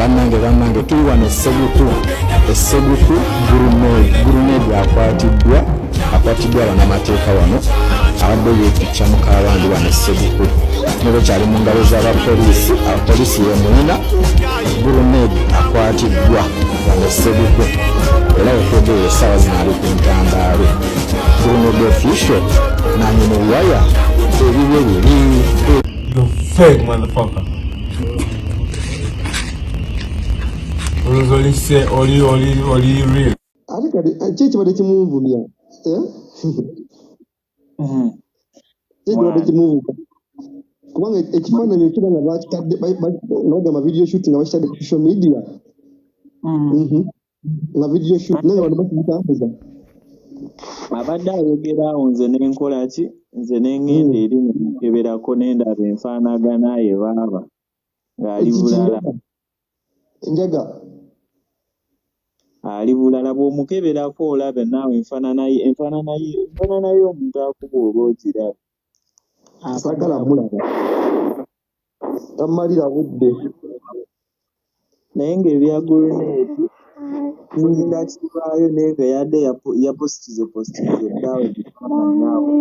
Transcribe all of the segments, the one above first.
bannange tuli wano essegutu gurunedi akwatiddwa bannamateeka wano abadde yeetucca mu kabandi wano essegutu nebe kyali mu ngalo z'abapoliisi. Abapoliisi yemulina gurunedi akwatiddwa wano essegutu era wetwogere essaawa zino ali ku ntandaalo. Gurunedi official nanye mu waya ebibye biri. You fake motherfucker. Only say only real. Ate kati kibadde kimunvumya kibadde kimunvuka kubanga ekifaananyi ekira nga bakitadde nga bagamba video shoot nga bakitadde ku social media nga video shoot naye nga bantu bakitambuza. Abadde ayogera awo nze n'enkola ki nze n'engenda eri nemukeberako n'endaba enfaanagana ye baaba ng'ali bulala ali bulala bw'omukeberako olabe naawe enfaanana y'omuntu akuba oba ogiraba asagala mulaba tamalira budde naye ng'ebya gurunedi tulinda kivaayo naye nga yadde yapositize eddaawe bifaananyawo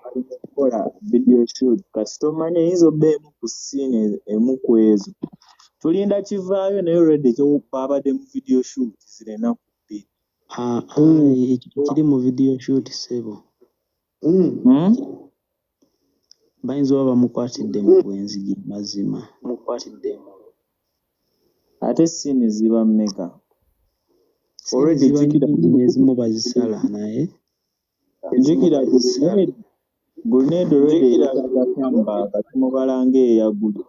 alina okukola video shoot kasi tomanya eyinza obba emu ku siini emu ku ezo tulinda kivaayo naye already kyobadde mu video shoot zirina ku bbiri ekyo kiri mu video shoot sebo bayinza oba bamukwatidde mu bwenzi mazima ate siini ziba mmeka already ezimu bazisala naye jjukira grenade already agatamba katumubala ng'eyagulu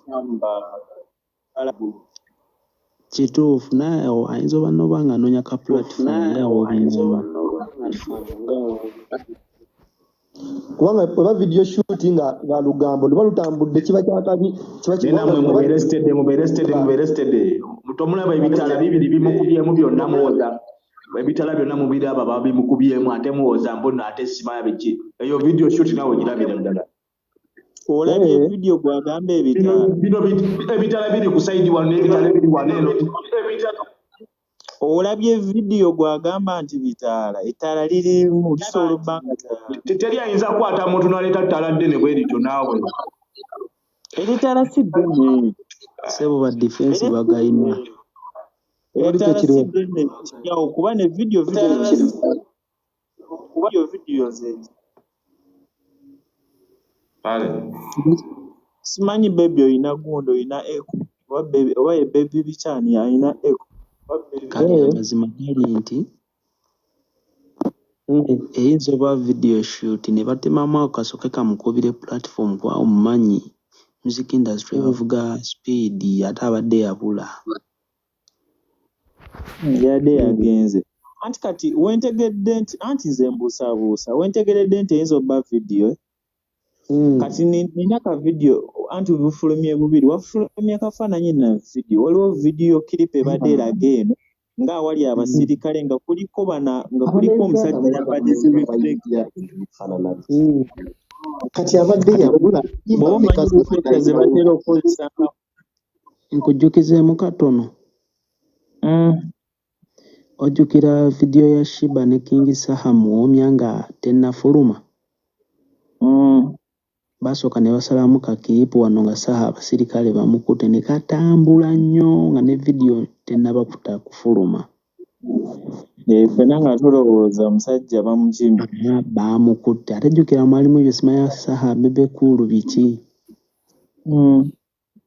kituufu naye ayinza oba noba nga anoonya ka platform kubanga oba video shoot nga lugambo luba lutambudde kiba kyakabi mubeere steady tomulaba ebitala bibiri bimukubyemu byonna muwoza ebitala byonna mubiraba babimukubyemu ate muwoza mbona ate simaya biki eyo video shoot nawe ogirabira ddala olabye video gwagamba ebitala biri ku side wano n'ebitala biri wano eno olabye video gwagamba nti bitaala ettaala lirimu lisobola obbanga teri ayinza kukwata muntu n'aleeta ttaala ddene bwerityo naawe eritaala si ddene sebo ba defense bagayina eritaala si ddene yawo kuba ne video ze simanyi bebi oyina gundi oyina eco oba ye bebi bikyani alina eco kale amazima gali nti eyinza oba video shoot ne batemamu akasoke kamukubire platform kwawo mumanyi music industry bavuga speed ate abadde yabula yadde yagenze anti kati wentegedde nti anti nze mbuusabuusa wentegeredde nti eyinza obba video kati nina ka video anti bufulumye bubiri wafulumye kafaananyi na video waliwo video clip ebadde eraga eno ng'awali abasirikale nga kuliko omusajja yabadde kati abadde yabula ze batera okukozesa nkujjukizeemu katono ojjukira video ya Shiba ne King Saha muwomya nga tennafuluma basooka ne basalamu kakiripu wano nga Saha abasirikale bamukute ne katambula nnyo nga ne video tennaba kufuluma fena nga tulowooza omusajja bamukimbi bamukutte ate jjukira mwalimu ebyo simanya Saha bebekulu biki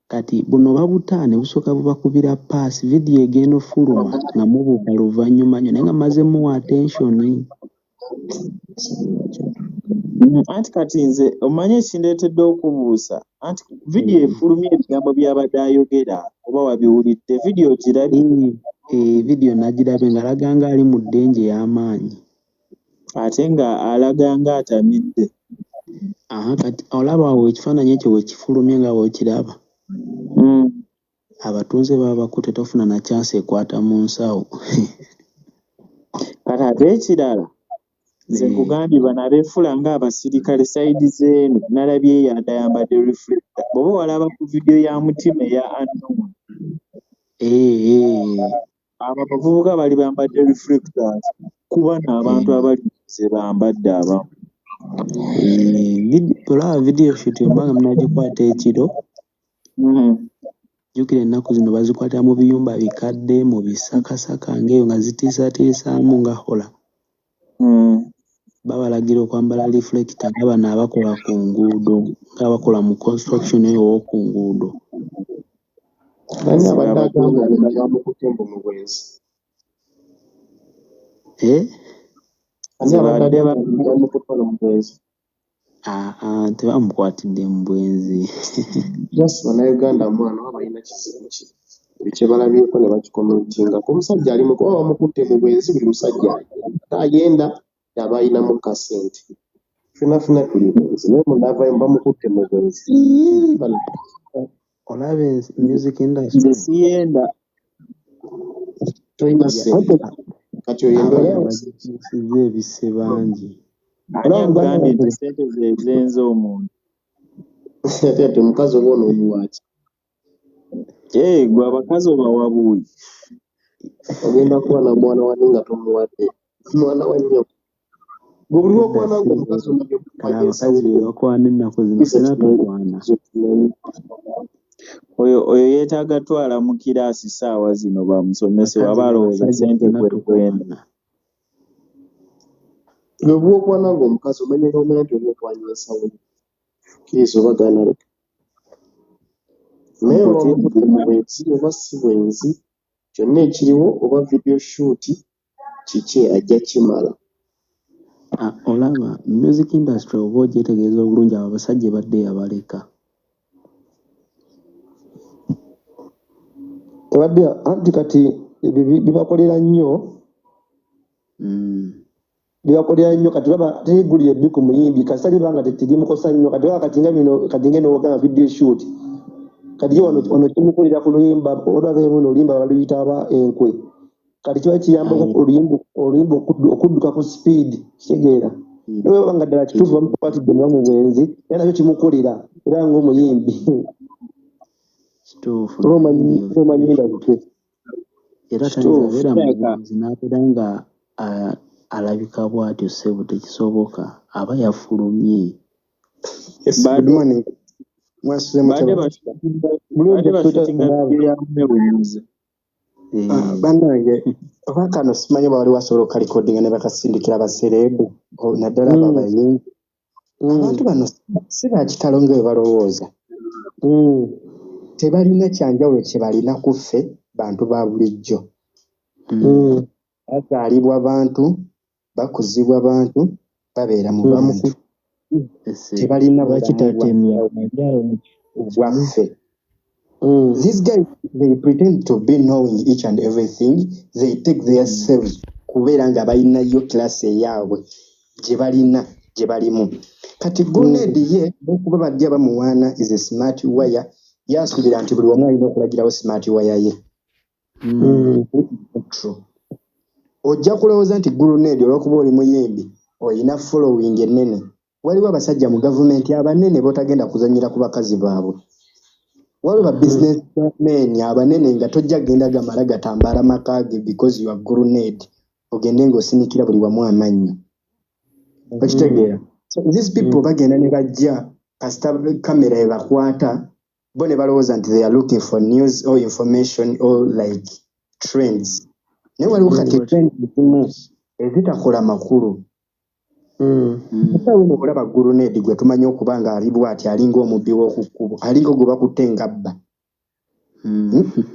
kati buno babuta ne busooka bubakubira paasi video egenda ofuluma nga mubuuka luvannyuma nnyo naye nga mazemu attention anti kati nze omanye ekindeetedde okubuusa anti video efulumya ebigambo by'abadde ayogera oba wabiwulidde video girabye video nagirabe ng'alaga nga ali mu ddenje y'amaanyi ate nga alaga nga atamidde kati olaba awo ekifaananyi ekyo wekifulumye nga wekiraba abatunze baba bakute tofuna na chance ekwata mu nsawo kati ate ekirala nze nkugambye bano abeefula ng'abasirikale sayidi z'eno nalabye yandayambadde reflector bw'oba walaba ku video ya mutima eya unknown abo abavubuka bali bambadde reflectors kuba n'abantu abali ze bambadde abamu. Olaba video shoot mbanga munagikwata ekiro. Jjukira ennaku zino bazikwatira mu biyumba bikadde mu bisakasaka ng'eyo nga zitiisatiisaamu nga hola. Babalagira okwambala reflector nga bano abakola ku nguudo ng'abakola mu construction eyo ku nguudo. Ani abadde agamba bamukutte mu bwenzi? Ani abadde bamukutte mu bwenzi? Tebamukwatidde mu bwenzi. Just bannayuganda mwana oba balina kizibu ki buli kye balabyeko ne bakikomentinga ku musajja ali mukuba bamukutte mu bwenzi. Buli musajja agenda aba ayinamu kasente fenafena tuli bwenzi naye munavayo bamukutte mu bwenzi. Olabe music industry siyenda toyina sente kati oyenda bagisize ebise bangi. Ani agambye nti sente zenze omuntu? ate omukazi oba onoomuwaki gwe abakazi obawa buuyi. ogenda kuba na mwana wani nga tomuwadde mwana wannyo gwe buli lwokwana gwe omukazi omanye abakazi bakwana ennaku zino sena tukwana. Oyo yeetaaga twala mu kiraasi ssaawa zino bamusomese waba alowooza sente kwenda. gwe buli lwokwana gwe omukazi omanye nti olwokwanya ensawo kiriza obagana leka naye oba mukutte mu bwenzi oba si bwenzi kyonna ekiriwo oba video shoot kiki ajja kimala. Olaba music industry oba ogyetegeeza obulungi abo abasajja badde yabaleka tebadde anti kati bibakolera nnyo kati olaba terigulira eddi ku muyimbi kasita libanga tetirimukosa nnyo kati olaba kati nga bino kati ngeno ogamba video shoot kati ono kimukolera ku luyimba olaba buno oluyimba baluyita aba enkwe kati kiba kiyambako oluyimba okudduka ku speed kitegeera naye obanga ddala kituufu bamukwatidde muba mu bwenzi era nakyo kimukolera era ng'omuyimbi kituufu omanyinda butwe era tazabeera mu bwenzi n'abeera nga alabika bw'atyo ssebo tekisoboka aba yafulumye. Bannange oba kano simanyi oba wali wasobola okalikodinga ne bakasindikira basereebu naddala abo abayimbi. Abantu bano si bakitalo nga bwe balowooza. Tebalina kyanjawulo kye balina ku ffe bantu ba bulijjo. Bazaalibwa bantu, bakuzibwa bantu, babeera mu bantu. Tebalina bwaffe. These guys, they pretend to be knowing each and everything. They take their selves kubeera nga balinayo class eyaabwe gye balina gye balimu. Kati Grenade ye okuba bajja bamuwaana is a smart wire yasuubira nti buli wamu alina okulagirawo smart wire ye. Ojja kulowooza nti Grenade olw'okuba oli muyimbi olina following ennene. Waliwo abasajja mu gavumenti abanene botagenda kuzanyira ku bakazi baabwe. Waliwo ba businessmen abanene nga tojja genda gamala gatambala maka ge because you are Grenade ogende ng'osinikira buli wamu amannyo. Okitegeera? So these people bagenda ne bajja kasita kamera ebakwata bo ne balowooza nti they are looking for news or information or like trends. Naye waliwo kati trends zimu ezitakola makulu. Uno kulaba Grenade gwe tumanyi okuba nga ali bw'ati alinga omubbi w'okukkubo alinga ogwe bakutte ngabba.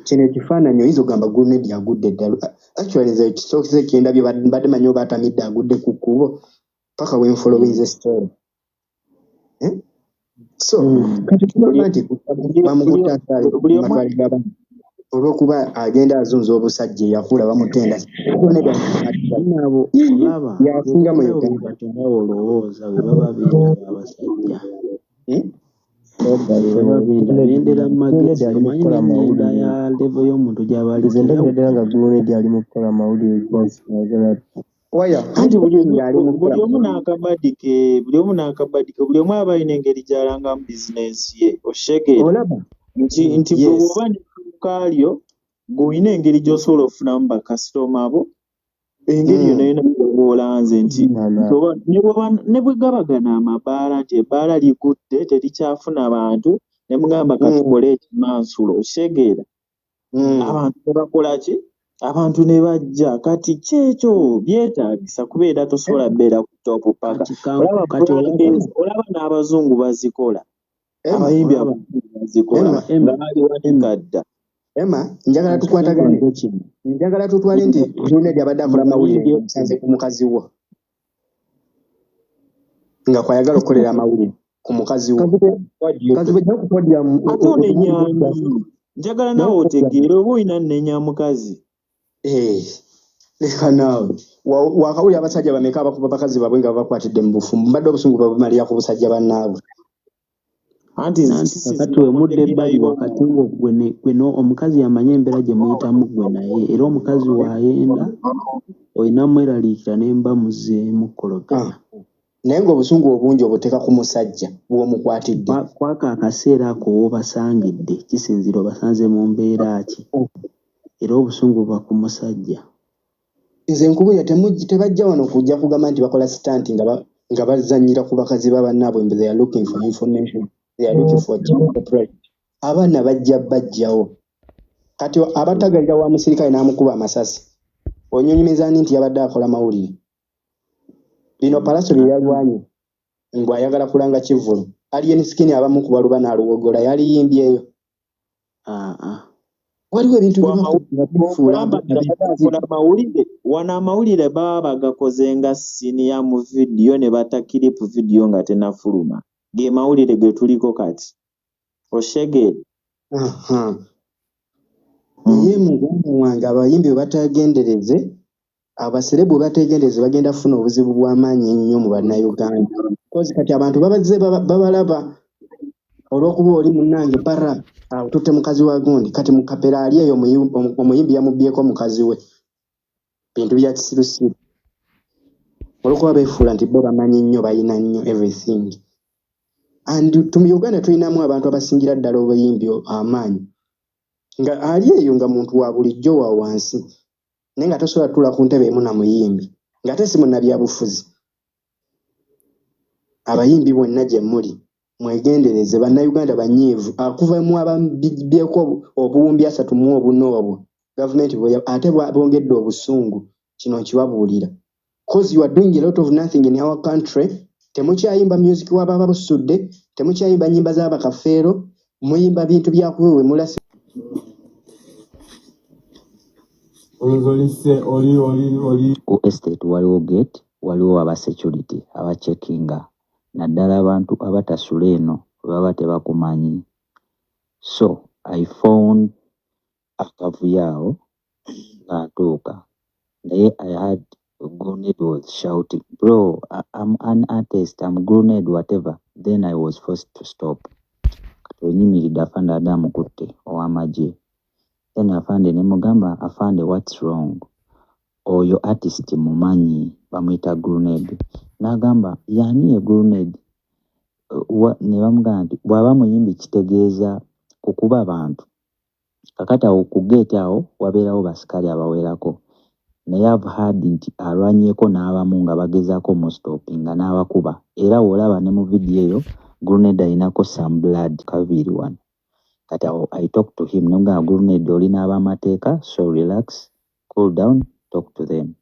Kino ekifaananyi oyinza ogamba Grenade agudde ddala. Actually nze ekisookize kyendabye mbadde manyi oba atamidde agudde ku kkubo paka wenfolowinze story. So kati tulaba nti bamukutta amatwale g'abantu olw'okuba agenda azunza obusajja eyakula bamutenda yasinga mu Uganda. Olowooza bwe baba beetaba abasajja bendera mu magezi omanyi n'emyenda ya levo y'omuntu gy'abaaliddera nga Grenade ali mu kukola amawulire anti buli omu n'akabadike buli omu aba alina engeri gy'alangamu bizinensi ye. Oshegeera nti bw'oba n'edduuka lyo gweolina engeri gy'osobola okufunamu bakasitoma abo engeri yonna yonna bwolanze nti ne bwe gaba gano amabaala nti ebbaala ligutte terikyafuna bantu ne mugamba katukole ekimansulo okitegeera abantu ne bakola ki abantu ne bajja kati kyekyo byetaagisa kubeera tosobola beera ku topu paka olaba n'abazungu bazikola abayimbi abazungu bazikola nga baliwanika dda njagala tukwatagane njagala tutwale nti Brunedi abadde akola amawulire musanze ku mukazi wo nga kwayagala okukolera amawulire ku mukazi wo ate onenyanyi njagala naawe otegeere oba olina nnenya mukazi leka naawe wakawulira abasajja bameka abakuba bakazi baabwe nga babakwatidde mu bufumbo mbadde obusungu babumalira ku busajja bannaabwe anti kakati wemudde ebbali wakati ngo gwe omukazi yamanya embeera gye muyitamu gwe naye era omukazi waayenda olina mweraliikira nemba muzeemu kologana naye ng'obusungu obungi obuteeka ku musajja bw'omukwatidde kwaka akaseera ako woobasangidde kisinzira obasanze mu mbeera ki era obusungu buba ku musajja. Nze nkubulya tebajja wano kujja kugamba nti bakola sitanti nga bazannyira ku bakazi b'abannaabwe mbe they are looking for information, they are looking for abaana bajjawo kati abatagalira wa musirikale n'amukuba amasasi onyonyumeza nti yabadde akola mawulire lino palaso lye yalwanye ngw ayagala kulanga kivulu alien skin abamu ku baluba n'aluwogola yaliyimbyeyo waliwo ebintu wana amawulire baba bagakoze nga siniya mu vidiyo ne bata kiripu vidiyo nga tenafuluma ge mawulire ge tuliko kati oshegere ye muganda wange abayimbi batagendereze abaserebu bategendereze bagenda kufuna obuzibu bw'amaanyi ennyo mu bannayuganda kozi kati abantu babazze babalaba olw'okuba oli munnange para tutte mukazi wa gundi kati mukapera ali eyo omuyimbi yamubbyeko mukazi we bintu bya kisirusiru olw'okuba beefuula nti bo bamanyi nnyo balina nnyo everything and mu Uganda tulinamu abantu abasingira ddala obuyimbi amaanyi nga ali eyo nga muntu wa bulijjo wa wansi naye nga tosobola tuula ku ntebe emu na muyimbi ng'ate si munnabyabufuzi. Abayimbi bonna gye muli mwegendereze bannayuganda banyiivu akuva mu abambyeko obuwumbi 3 mu obunoobo gavumenti ate bongedde obusungu kino nkibabuulira cause you are doing a lot of nothing in our country. Temukyayimba music wababa busudde temukyayimba nnyimba z'abakafeero muyimba bintu byakuwewe mulasi ku estate waliwo gate waliwo aba security aba checkinga naddala abantu abatasula eno baba tebakumanyi. So I found akavuyo ng'atuuka naye I had Grenade was shouting, bro, I'm an artist, I'm Grenade, whatever. Then I was forced to stop. Katonyimiridde afande Adamu kutte ow'amagye. Then afande ne mugamba afande what's wrong? Oyo artist mumanyi bamuyita Grenade. N'agamba yani ye Grenade? Ne bamugamba nti bw'aba muyimbi kitegeeza kukuba abantu. Kakati awo ku gate awo wabeerawo basikali abawerako. Naye I've heard nti alwanyeeko n'abamu nga bagezaako mustopinga n'abakuba. Era olaba ne mu vidiyo eyo Grenade alinako some blood kabiri wano. Kati awo I talk to him nga Grenade olina ab'amateeka so relax, cool down, talk to them.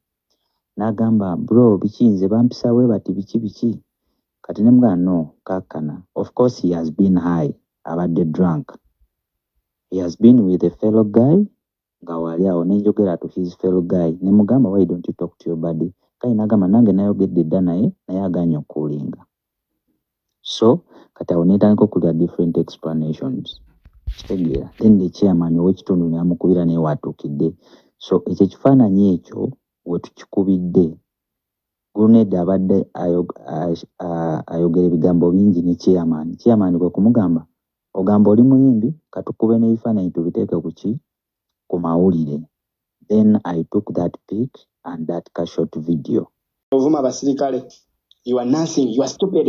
N'agamba bro bikinze bampisa we bati biki. Kati ne mga no kakana. Of course he has been high, abadde drunk. He has been with a fellow guy. Gawali awo nenjogera to his fellow guy ne mugamba why don't you talk to your buddy kai nagamba nange nayogedde dda naye aganya okulinga. So kati awo netandika kulya different explanations kitegeera. Then the chairman ow'ekitundu n'amukubira naye watuukidde. So ekyo ekifaananyi ekyo we tukikubidde Grenade abadde ayogera ebigambo bingi ne chairman kwe kumugamba ogamba oli muyimbi katukube n'ebifaananyi tubiteeke ku ki ku mawulire. Then I took that pic and that short video. Ovuma basirikale you are nothing, you are stupid.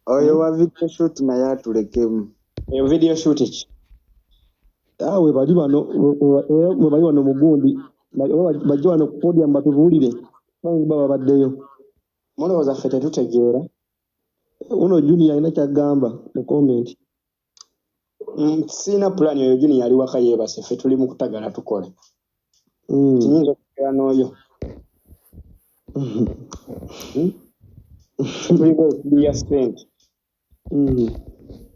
Oyo wa video shoot naye atulekemu. Video shoot ki awe bali bano we bali wano mugundi bajja wano ku podium batubuulire baba baddeyo mulowooza ffe tetutegeera uno junior alina kyagamba mu comment. Sina plan oyo junior ali waka yeebase ffe tuli mu kutagala tukola kinyinza okubeera n'oyo tuliko okubiya ssente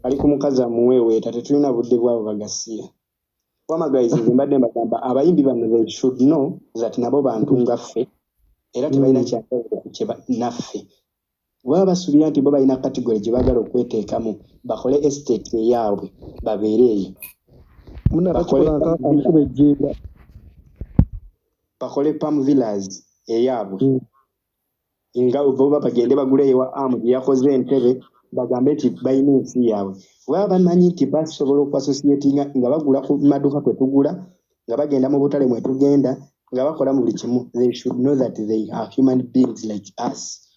ali ku mukazi amuweeweeta tetulina budde bwabo bagasiya wamagayizi nze mbadde mbagamba abayimbi bano they should know that nabo bantu nga ffe era tebalina kyakwe naffe baba basuubira nti bo balina category gye baagala okweteekamu bakole estate eyaabwe babeere eyo bakole palm villas eyaabwe nga oba bagende bagule ewa amu gye yakoze entebe bagambe nti balina ensi yaabwe baba bamanyi nti basobola okuassociatinga nga bagula ku maduuka kwe tugula nga bagenda mu butale mwe tugenda nga bakola mu buli kimu. They should know that they are human beings like us.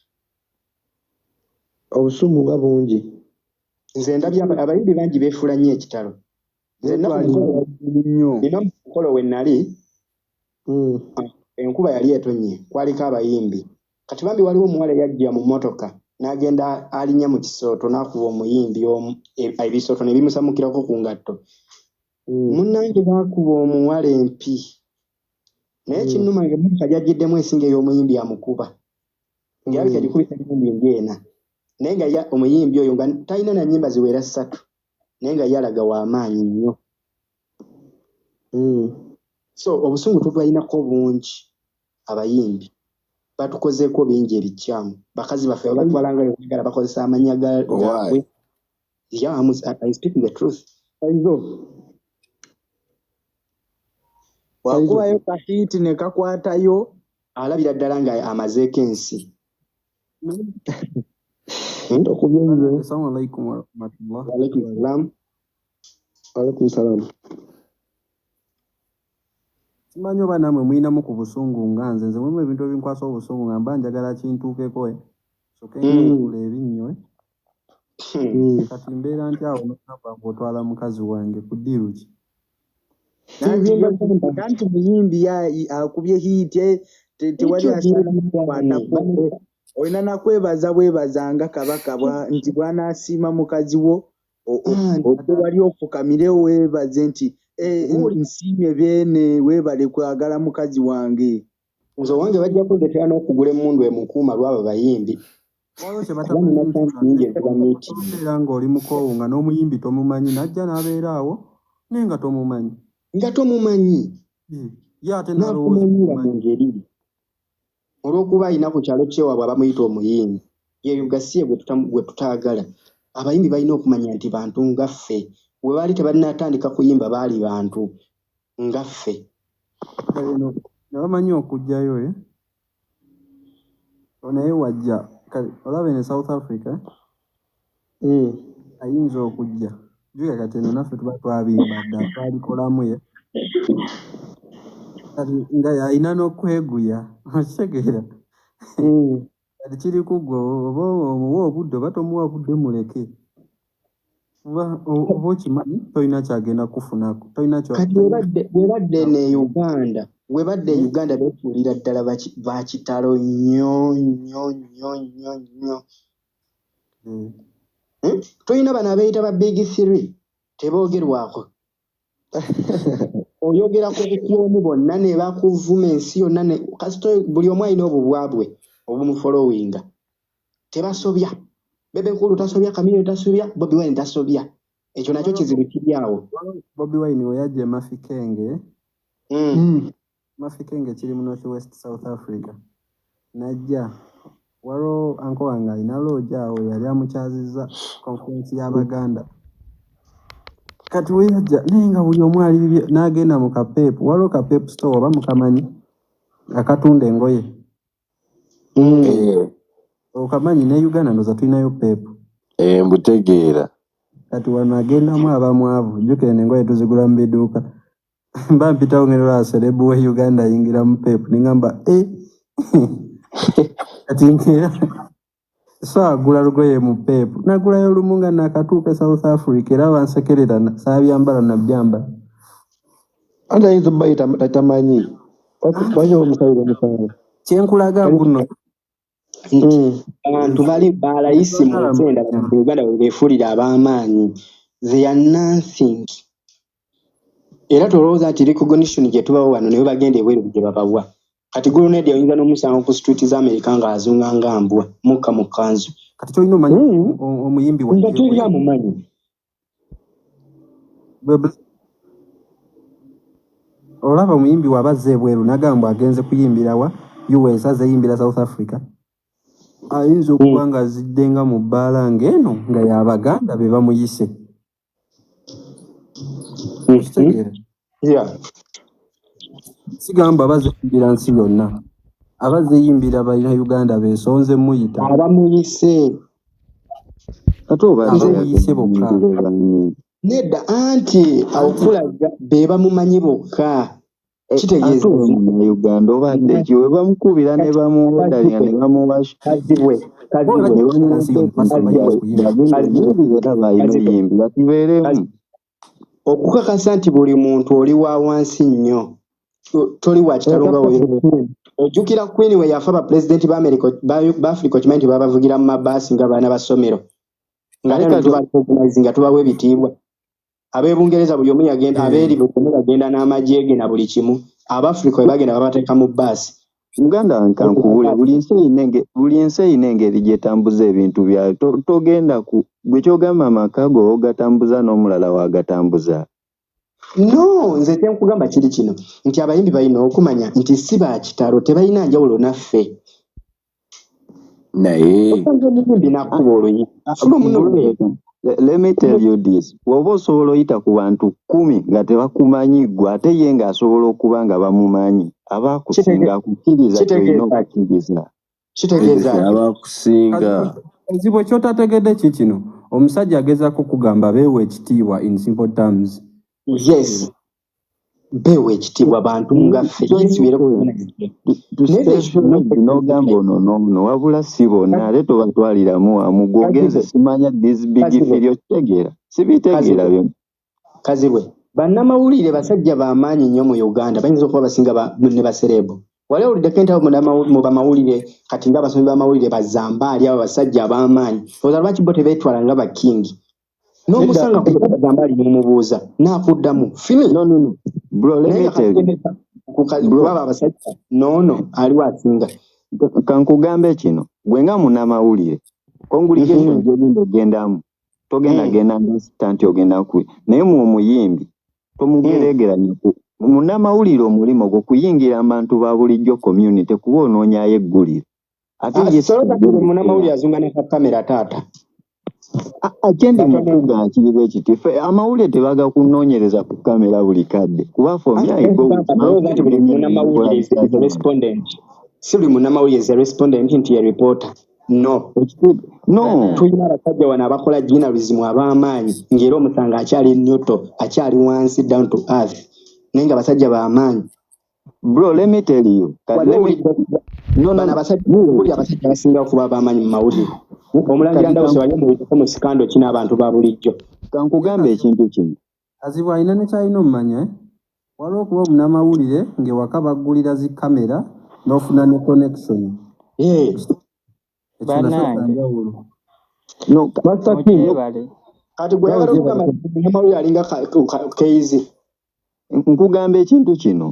Obusumu nga bungi nze ndabye abayimbi bangi beefula nnyo ekitalo nze nina mukolo we nali enkuba yali etonye kwaliko abayimbi kati bambi waliwo omuwala yajja mu mmotoka n'agenda alinnya mu kisooto n'akuba omuyimbi ebisooto ne bimusamukirako ku ngatto munnange baakuba omuwala empi naye kinnuma ng'emmotoka gy'ajjiddemu esinga ey'omuyimbi amukuba ng'erabika gikubisa ennyimbi ng'ena naye nga omuyimbi oyo nga talina na nnyimba ziwera 3 naye nga yalaga w'amaanyi nnyo. So obusungu tubwalinako bungi abayimbi batukozeeko bingi ebikyamu bakazi baffe babatwalanga yogala bakozesa amannya gaabwe. Yeah, I speak the truth. Wakubayo kahiiti ne kakwatayo alabira ddala nga amazeeko ensi. Assalamu alaikum warahmatullahi. Alaikum salam. Simanyi oba namwe muyinamu ku busungu nga nze mulimu ebintu ebinkwasa obusungu nga mba njagala kintuukeko soke ngula ebinnyo kati mbeera nti awo nokamba ng'otwala mukazi wange ku ddiru ki nanti muyimbi akubye hiiti tewali asaanakwatako olina nakwebaza bwebazanga kabaka nti bw'anaasiima mukazi wo wali ofukamire weebaze nti nsiimye beene weebale kwagala mukazi wange. Nze owange bajja kuleetera n'okugula emmundu emukuuma lw'abo bayimbi. Era ng'oli mukoowu nga n'omuyimbi tomumanyi najja n'abeera awo naye nga tomumanyi. Nga tomumanyi. Ye ate nalowooza mu ngeri. Olw'okuba alina ku kyalo kyewabwe abamuyita omuyimbi. Yeyo gasiye gwe tutaagala. Abayimbi balina okumanya nti bantu nga ffe. We baali tebalinatandika kuyimba baali bantu nga ffe. Nabamanyi okujjayo naye wajja olaba ne South Africa ayinza okujja juga kati eno naffe tuba twabimba dda twalikolamu kati nga alina n'okweguya okitegeera kati kiri ku gwe oba omuwa obudde oba tomuwa budde muleke oba okimanyi tolina kyagenda kufunako tolina kati webadde ne Uganda beefuulira ddala bakitalo nnyo tolina bano abeeyita ba big 3 teboogerwako oyogera ku bukyomu bonna ne bakuvuma ensi yonna kasito buli omu alina obubwabwe obumufolowinga tebasobya Bebekulu tasobya Kamino tasobya Bobi Wine tasobya ekyo nakyo kizibu kiri awo. Bobi Wine we yajja Mafikenge Mafikenge kiri mu North West South Africa najja waliwo anko wange alina looja awo yali amukyazizza conference y'Abaganda kati we yajja naye nga buli omu ali n'agenda mu kapeepu waliwo kapeepu store oba mukamanyi akatunda engoye okamanyi ne Uganda ndoza tulinayo peepu mbutegeera kati wano agendamu abamwavu jjukire n'engoye tuzigula mu biduuka mba mpitawo ngendo lwa serebu we Uganda ayingira mu peepu ningamba kati nkera so agula lugoye mu peepu nagulayo lumu nga nakatuuka South Africa era bansekerera saabyambala nabyambala anda hizo baita tamanyi baje omusaire kyenkulaga guno abantu bali balayisi mu nsenda mu Uganda bwe beefulira ab'amaanyi they are nothing era tolowooza nti recognition gye tubawo wano ne bagenda ebweru gye babawa kati gulunedi oyinza n'omusango ku street za Amerika ng'azunga nga mbwa mukka mu kanzu kati kyolina omanyi omuyimbi nga tuli amumanyi olaba omuyimbi wabazze ebweru nagamba agenze kuyimbira wa US azeyimbira South Africa ayinza okuba nga azidde nga mu bbaala ng'eno nga y'Abaganda be bamuyise sigamba abazeyimbira nsi yonna abazeyimbira balina Uganda beesonze muyita abamuyise abamuyise bokka nedda anti awokulaga be bamumanyi bokka kitegeeza Uganda obadde kiwe bamukubira ne bamuwodalira ne bamuwasha okukakasa nti buli muntu oli wa wansi nnyo toli wa kitalo nga weero ojjukira Queen we yafa bapulezidenti b'Afrika okimanyi nti babavugira mu mabaasi nga baana basomero nga tubawa ebitiibwa ab'Ebungereza buli omu yagenda abeeri buli omu yagenda n'amagye ge na buli kimu Abafrika we bagenda babateeka mu baasi Uganda nkankubule buli nsi eyina engeri gyetambuza ebintu byayo togenda gwe kyogamba amaka go ogatambuza n'omulala wagatambuza no nze kyenkugamba kiri kino nti abayimbi balina okumanya nti si ba kitalo tebalina njawulo naffe naye let me tell you this woba osobola oyita ku bantu 10 nga tebakumanyi gwe ate ye ng'asobola okuba nga bamumanyi abakusinga akukkiriza kyolina okukkiriza kitegeeza abakusinga ekizibu ekyotategedde kikino omusajja agezaako kugamba beewa ekitiibwa in simple terms yes beewa ekitiibwa bantu ngaffe n'ogamba ono wabula si bonna ate tobatwaliramu wamu gwogenze simanya this big firi okitegeera sibitegeera byonna kazibwe bannamawulire basajja b'amaanyi nnyo mu Uganda bayinza okuba basinga ne baserebu wali owuliddeko entabo mu bamawulire kati ng'abasomi b'amawulire bazambaali abo basajja ab'amaanyi oza lwaki bo tebeetwala nga bakingi n'omusanga kuzambaali n'omubuuza naakuddamu fini baba abasajja noono aliwo asinga kankugambe kino gwe nga munnamawulire congregation gy'ogenda ogendamu togenda genda nti ogenda kubi naye mu muyimbi tomugeregeranya munnamawulire omulimo gwo kuyingira abantu ba bulijjo community kuba onoonyayo eggulire ate munnamawulire azunga ne kamera taata akyendi mukuga kiri bwe kiti ffe amawulire tebaga kunoonyereza ku kamera buli kadde kuba si buli munnamawulire ze respondent nti ye reporter no tulina abasajja wano abakola journalism ab'amaanyi ng'era omusanga akyali newto akyali wansi down to earth naye nga basajja b'amaanyi bro let me tell you abasajja basinga okuba ab'amaanyi mu mawulire omulangira ndawuse wali mu sikando kina abantu ba bulijjo kankugambe ekintu kino azibu alina nekyalina omumanya waliwo okuba omunnamawulire ng'ewaka baggulira zi kamera n'ofuna ne connection kati gweyagala okugamba munnamawulire alinga keizi nkugamba ekintu kino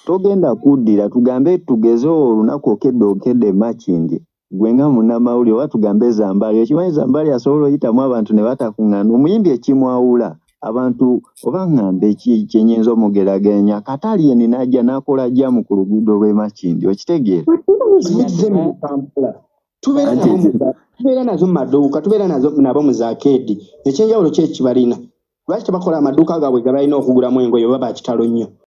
togenda kuddira tugambe tugezeho olunaku okedde makindi gwe nga munnamawulire oba tugambe Zambaali ekimanyi Zambaali asobola oyitamu abantu ne batakuŋŋaana omuyimbi ekimwawula abantu oba ŋŋambe kyenyinza omugeraganya katali eni n'ajja n'akola jamu ku luguudo lw'e Makindi okitegeera tubeera nazo mu maduuka tubeera nabo mu zaakeedi ekyenjawulo ki ekibalina lwaki tebakola amaduuka gaabwe ge balina okugulamu engoye oba bakitalo nnyo